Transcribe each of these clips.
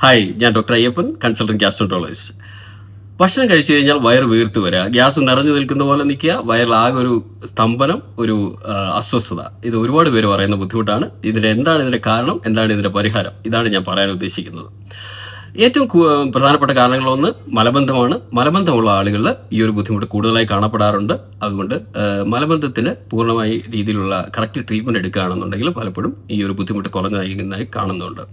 Hi, ഞാൻ doctor Ayyappan, consultant gastroenterologist. ഭക്ഷണം കഴിച്ചു കഴിഞ്ഞാൽ വയറ് വീർത്ത് വരിക, ഗ്യാസ് നിറഞ്ഞു നിൽക്കുന്ന പോലെ നിൽക്കുക, വയറിലാകെ ഒരു സ്തംഭനം, ഒരു അസ്വസ്ഥത. ഇത് ഒരുപാട് പേര് പറയുന്ന ബുദ്ധിമുട്ടാണ്. എന്താണ് ഇതിന്റെ കാരണം, എന്താണ് ഇതിന്റെ പരിഹാരം? ഇതാണ് ഞാൻ പറയാൻ ഉദ്ദേശിക്കുന്നത്. ഏറ്റവും പ്രധാനപ്പെട്ട കാരണങ്ങളൊന്ന് മലബന്ധമാണ്. മലബന്ധമുള്ള ആളുകളിൽ ഈ ഒരു ബുദ്ധിമുട്ട് കൂടുതലായി കാണപ്പെടാറുണ്ട്. അതുകൊണ്ട് മലബന്ധത്തിന് പൂർണ്ണമായി രീതിയിലുള്ള കറക്റ്റ് ട്രീറ്റ്മെൻറ്റ് എടുക്കുകയാണെന്നുണ്ടെങ്കിൽ പലപ്പോഴും ഈ ഒരു ബുദ്ധിമുട്ട് കുറഞ്ഞതായി കാണുന്നുണ്ട്.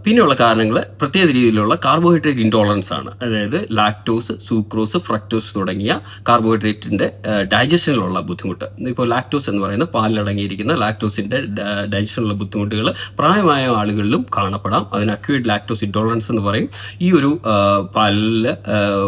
പിന്നെയുള്ള കാരണങ്ങൾ പ്രത്യേക രീതിയിലുള്ള കാർബോഹൈഡ്രേറ്റ് ഇൻടോളറൻസ് ആണ്. അതായത് ലാക്ടോസ്, സൂക്രോസ്, ഫ്രക്ടോസ് തുടങ്ങിയ കാർബോഹൈഡ്രേറ്റിൻ്റെ ഡൈജഷനിലുള്ള ബുദ്ധിമുട്ട്. ഇപ്പോൾ ലാക്ടോസ് എന്ന് പറയുന്ന പാലിലടങ്ങിയിരിക്കുന്ന ലാക്ടോസിൻ്റെ ഡൈജഷനിലുള്ള ബുദ്ധിമുട്ടുകൾ പ്രായമായ ആളുകളിലും കാണപ്പെടാം. അതിന് അക്യൂട്ട് ലാക്ടോസ് ഇൻടോളറൻസ് എന്ന് പറയും. ഈ ഒരു പാലിൽ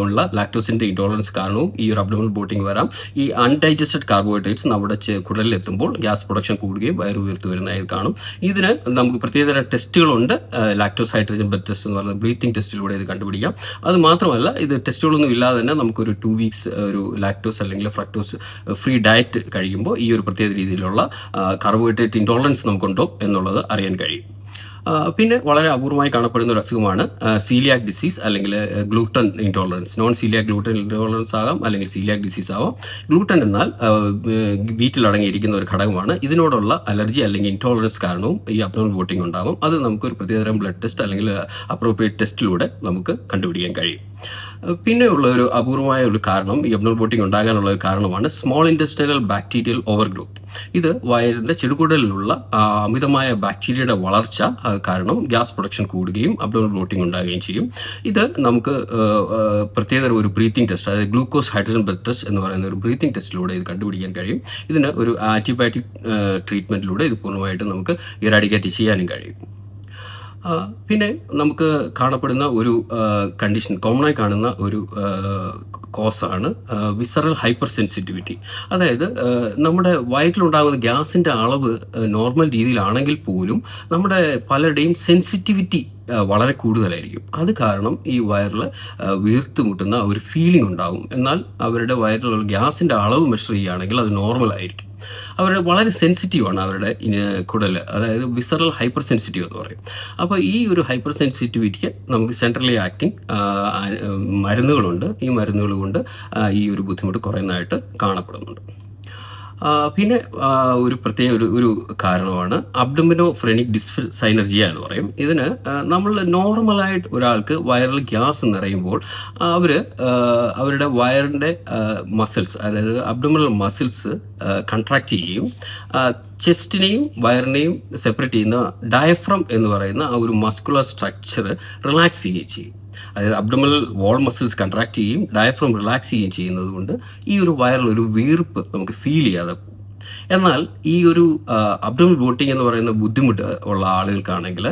ഉള്ള ലാക്ടോസിൻ്റെ ഇൻടോളറൻസ് കാരണവും ഈ ഒരു അബ്ഡോമിനൽ ബ്ലോട്ടിംഗ് വരാം. ഈ അൺഡൈജസ്റ്റഡ് കാർബോഹൈഡ്രേറ്റ്സ് നമ്മുടെ കുടലിലെത്തുമ്പോൾ ഗ്യാസ് പ്രൊഡക്ഷൻ കൂടുകയും വയറ് ഉയർത്തി വരുന്നതായി കാണും. ഇതിന് നമുക്ക് പ്രത്യേകതരം ടെസ്റ്റുകളുണ്ട്. ലാക്ടോസ് ഹൈഡ്രജൻ ബ്ലഡ് ടെസ്റ്റ് എന്ന് പറയുന്നത് ബ്രീത്തിങ് ടെസ്റ്റിലൂടെ ഇത് കണ്ടുപിടിക്കാം. അത് മാത്രമല്ല, ഇത് ടെസ്റ്റുകളൊന്നും ഇല്ലാതെ തന്നെ നമുക്കൊരു 2 വീക്സ് ഒരു ലാക്ടോസ് അല്ലെങ്കിൽ ഫ്രക്ടോസ് ഫ്രീ ഡയറ്റ് കഴിയുമ്പോൾ ഈ ഒരു പ്രത്യേക രീതിയിലുള്ള കാർബോഹൈഡ്രേറ്റ് ഇൻടോളറൻസ് നമുക്കുണ്ടോ എന്നുള്ളത് അറിയാൻ കഴിയും. പിന്നെ വളരെ അപൂർവമായി കാണപ്പെടുന്ന ഒരു അസുഖമാണ് സീലിയാക് ഡിസീസ് അല്ലെങ്കിൽ gluten intolerance. Non coeliac gluten intolerance ആകാം, അല്ലെങ്കിൽ സീലിയാക് ഡിസീസ് ആവാം. ഗ്ലൂട്ടൻ എന്നാൽ വീറ്റിൽ അടങ്ങിയിരിക്കുന്ന ഒരു ഘടകമാണ്. ഇതിനോടുള്ള അലർജി അല്ലെങ്കിൽ ഇൻടോളറൻസ് കാരണവും ഈ അബ്ഡോമിനൽ ബ്ലോട്ടിംഗ് ഉണ്ടാകും. അത് നമുക്കൊരു പ്രത്യേകതരം ബ്ലഡ് ടെസ്റ്റ് അല്ലെങ്കിൽ അപ്രോപ്രിയേറ്റ് ടെസ്റ്റിലൂടെ നമുക്ക് കണ്ടുപിടിക്കാൻ കഴിയും. പിന്നെയുള്ള ഒരു അപൂർവമായ ഒരു കാരണം, ഈ അബ്ഡോമിനൽ ബ്ലോട്ടിംഗ് ഉണ്ടാകാനുള്ള ഒരു കാരണമാണ് സ്മോൾ ഇൻറ്റെസ്റ്റൈനൽ ബാക്ടീരിയൽ ഓവർഗ്രോത്ത്. ഇത് വയറിൻ്റെ ചെറുകുടലിലുള്ള അമിതമായ ബാക്ടീരിയയുടെ വളർച്ച കാരണം ഗ്യാസ് പ്രൊഡക്ഷൻ കൂടുകയും അബ്ഡോമിനൽ ബ്ലോട്ടിംഗ് ഉണ്ടാകുകയും ചെയ്യും. ഇത് നമുക്ക് പ്രത്യേക ഒരു ബ്രീത്തിങ് ടെസ്റ്റ്, അതായത് ഗ്ലൂക്കോസ് ഹൈഡ്രജൻ ബ്ലഡ് ടെസ്റ്റ് എന്ന് പറയുന്ന ഒരു ബ്രീത്തിങ് ടെസ്റ്റിലൂടെ ഇത് കണ്ടുപിടിക്കാൻ കഴിയും. ഇതിന് ഒരു ആൻറ്റിബയോട്ടിക് ട്രീറ്റ്മെൻറ്റിലൂടെ ഇത് പൂർണ്ണമായിട്ടും നമുക്ക് ഇറാഡിക്കേറ്റ് ചെയ്യാനും കഴിയും. പിന്നെ നമുക്ക് കാണപ്പെടുന്ന ഒരു കണ്ടീഷൻ, കോമണായി കാണുന്ന ഒരു കോസാണ് വിസറൽ ഹൈപ്പർ സെൻസിറ്റിവിറ്റി. അതായത് നമ്മുടെ വയറ്റിലുണ്ടാകുന്ന ഗ്യാസിൻ്റെ അളവ് നോർമൽ രീതിയിലാണെങ്കിൽ പോലും നമ്മുടെ പലരുടെയും സെൻസിറ്റിവിറ്റി വളരെ കൂടുതലായിരിക്കും. അത് കാരണം ഈ വയറിൽ വീർത്ത് മുട്ടുന്ന ഒരു ഫീലിംഗ് ഉണ്ടാകും. എന്നാൽ അവരുടെ വയറിലുള്ള ഗ്യാസിൻ്റെ അളവ് മെഷർ ചെയ്യുകയാണെങ്കിൽ അത് നോർമൽ ആയിരിക്കും. അവർ വളരെ സെൻസിറ്റീവാണ്, അവരുടെ കുടൽ, അതായത് വിസറൽ ഹൈപ്പർ സെൻസിറ്റീവ് എന്ന് പറയും. അപ്പോൾ ഈ ഒരു ഹൈപ്പർ സെൻസിറ്റിവിറ്റിക്ക് നമുക്ക് സെൻട്രലി ആക്ടിങ് മരുന്നുകളുണ്ട്. ഈ മരുന്നുകൾ കൊണ്ട് ഈ ഒരു ബുദ്ധിമുട്ട് കുറയുന്നതായിട്ട് കാണപ്പെടുന്നുണ്ട്. പിന്നെ ഒരു പ്രത്യേക ഒരു കാരണമാണ് അബ്ഡോമിനോ ഫ്രെനിക് ഡിസ്സൈനർജിയ എന്ന് പറയും. ഇതിന് നമ്മൾ നോർമലായിട്ട് ഒരാൾക്ക് വയറിൽ ഗ്യാസ് നിറയുമ്പോൾ അവരുടെ വയറിൻ്റെ മസിൽസ്, അതായത് അബ്ഡോമിനൽ മസിൽസ് കൺട്രാക്ട് ചെയ്യുകയും ചെസ്റ്റിനെയും വയറിനെയും സെപ്പറേറ്റ് ചെയ്യുന്ന ഡയഫ്രം എന്ന് പറയുന്ന ആ ഒരു മസ്കുലർ സ്ട്രക്ചർ റിലാക്സ് ചെയ്യുകയും ചെയ്യും. അതായത് അബ്ഡോമിനൽ വാൾ മസിൽസ് കൺട്രാക്ട് ചെയ്യുകയും ഡയഫ്രം റിലാക്സ് ചെയ്യുകയും ചെയ്യുന്നത് കൊണ്ട് ഈ ഒരു വയറിൽ ഒരു വീർപ്പ് നമുക്ക് ഫീൽ ചെയ്യാതെ. എന്നാൽ ഈ ഒരു അബ്ഡോമിനൽ ബ്ലോട്ടിംഗ് എന്ന് പറയുന്ന ബുദ്ധിമുട്ട് ഉള്ള ആളുകൾക്കാണെങ്കിൽ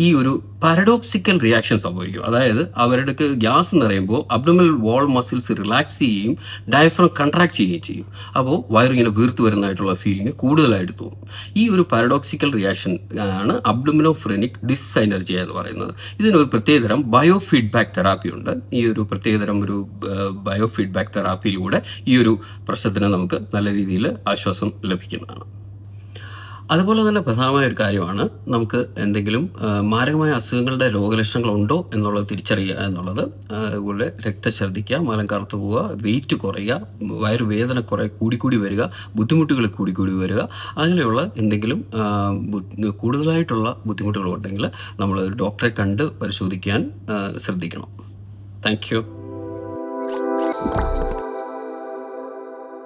ഈ ഒരു പാരഡോക്സിക്കൽ റിയാക്ഷൻ സംഭവിക്കും. അതായത് അവരുടെ ഗ്യാസ് നിറയുമ്പോൾ അബ്ഡോമിനൽ വാൾ മസിൽസ് റിലാക്സ് ചെയ്യുകയും ഡയഫ്രം കൺട്രാക്ട് ചെയ്യുകയും ചെയ്യും. അപ്പോൾ വയറിങ്ങനെ വീർത്ത് വരുന്നതായിട്ടുള്ള ഫീലിംഗ് കൂടുതലായിട്ട് തോന്നും. ഈ ഒരു പാരഡോക്സിക്കൽ റിയാക്ഷൻ ആണ് അബ്ഡോമിനോ ഫ്രെനിക് ഡിസ്സൈനർജിയ എന്ന് പറയുന്നത്. ഇതിനൊരു പ്രത്യേകതരം ബയോ ഫീഡ്ബാക്ക് തെറാപ്പി ഉണ്ട്. ഈ ഒരു പ്രത്യേകതരം ഒരു ബയോ ഫീഡ്ബാക്ക് തെറാപ്പിയിലൂടെ ഈ ഒരു പ്രശ്നത്തിന് നമുക്ക് നല്ല രീതിയിൽ ആശ്വാസം ലഭിക്കുന്നതാണ്. അതുപോലെ തന്നെ പ്രധാനമായ ഒരു കാര്യമാണ് നമുക്ക് എന്തെങ്കിലും മാരകമായ അസുഖങ്ങളുടെ രോഗലക്ഷണങ്ങൾ ഉണ്ടോ എന്നുള്ളത് തിരിച്ചറിയുക എന്നുള്ളത്. അതുപോലെ രക്തം ഛർദ്ദിക്കുക, മലം കറുത്തു പോവുക, വെയിറ്റ് കുറയുക, വയറുവേദന കൂടിക്കൂടി വരിക, ബുദ്ധിമുട്ടുകൾ കൂടിക്കൂടി വരിക, അങ്ങനെയുള്ള എന്തെങ്കിലും കൂടുതലായിട്ടുള്ള ബുദ്ധിമുട്ടുകളുണ്ടെങ്കിൽ നമ്മൾ ഡോക്ടറെ കണ്ട് പരിശോധിക്കാൻ ശ്രദ്ധിക്കണം. Thank you.